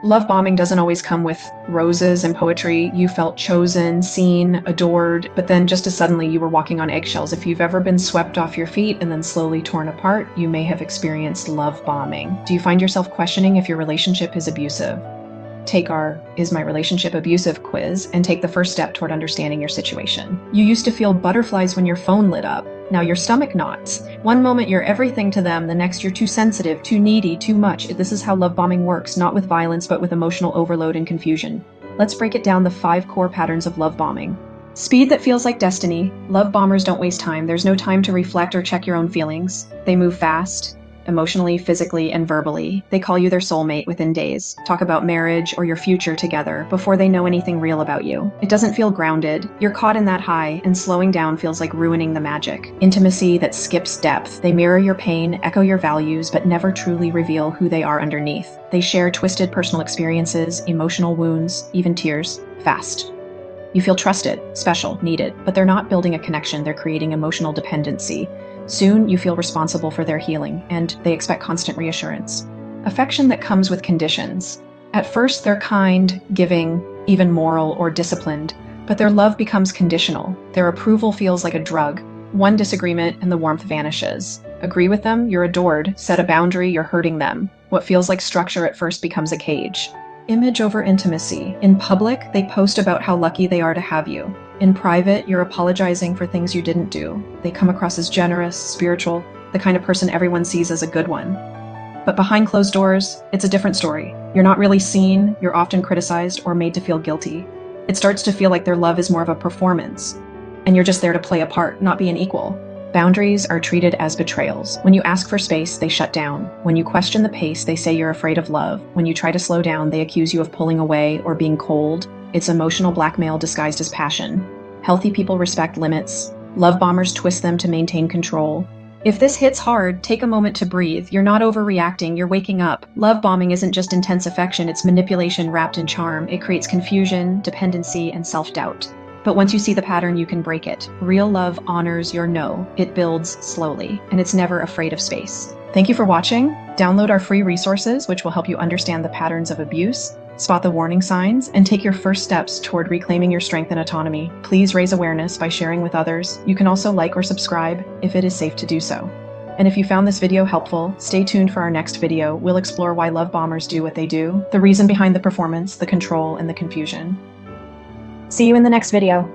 Love bombing doesn't always come with roses and poetry. You felt chosen, seen, adored, but then just as suddenly you were walking on eggshells. If you've ever been swept off your feet and then slowly torn apart, you may have experienced love bombing. Do you find yourself questioning if your relationship is abusive? Take our Is My Relationship Abusive quiz and take the first step toward understanding your situation. You used to feel butterflies when your phone lit up. Now your stomach knots. One moment you're everything to them, the next you're too sensitive, too needy, too much. This is how love bombing works, not with violence, but with emotional overload and confusion. Let's break it down: the 5 core patterns of love bombing. Speed that feels like destiny. Love bombers don't waste time. There's no time to reflect or check your own feelings. They move fast, emotionally, physically, and verbally. They call you their soulmate within days, talk about marriage or your future together before they know anything real about you. It doesn't feel grounded. You're caught in that high, and slowing down feels like ruining the magic. Intimacy that skips depth. They mirror your pain, echo your values, but never truly reveal who they are underneath. They share twisted personal experiences, emotional wounds, even tears, fast. You feel trusted, special, needed, but they're not building a connection, they're creating emotional dependency. Soon, you feel responsible for their healing, and they expect constant reassurance. Affection that comes with conditions. At first, they're kind, giving, even moral or disciplined, but their love becomes conditional. Their approval feels like a drug. One disagreement and the warmth vanishes. Agree with them, you're adored. Set a boundary, you're hurting them. What feels like structure at first becomes a cage. Image over intimacy. In public, they post about how lucky they are to have you. In private, you're apologizing for things you didn't do. They come across as generous, spiritual, the kind of person everyone sees as a good one. But behind closed doors, it's a different story. You're not really seen, you're often criticized or made to feel guilty. It starts to feel like their love is more of a performance, and you're just there to play a part, not be an equal. Boundaries are treated as betrayals. When you ask for space, they shut down. When you question the pace, they say you're afraid of love. When you try to slow down, they accuse you of pulling away or being cold. It's emotional blackmail disguised as passion. Healthy people respect limits. Love bombers twist them to maintain control. If this hits hard, take a moment to breathe. You're not overreacting, you're waking up. Love bombing isn't just intense affection, it's manipulation wrapped in charm. It creates confusion, dependency, and self-doubt. But once you see the pattern, you can break it. Real love honors your no. It builds slowly, and it's never afraid of space. Thank you for watching. Download our free resources, which will help you understand the patterns of abuse, spot the warning signs, and take your first steps toward reclaiming your strength and autonomy. Please raise awareness by sharing with others. You can also like or subscribe if it is safe to do so. And if you found this video helpful, stay tuned for our next video. We'll explore why love bombers do what they do, the reason behind the performance, the control, and the confusion. See you in the next video.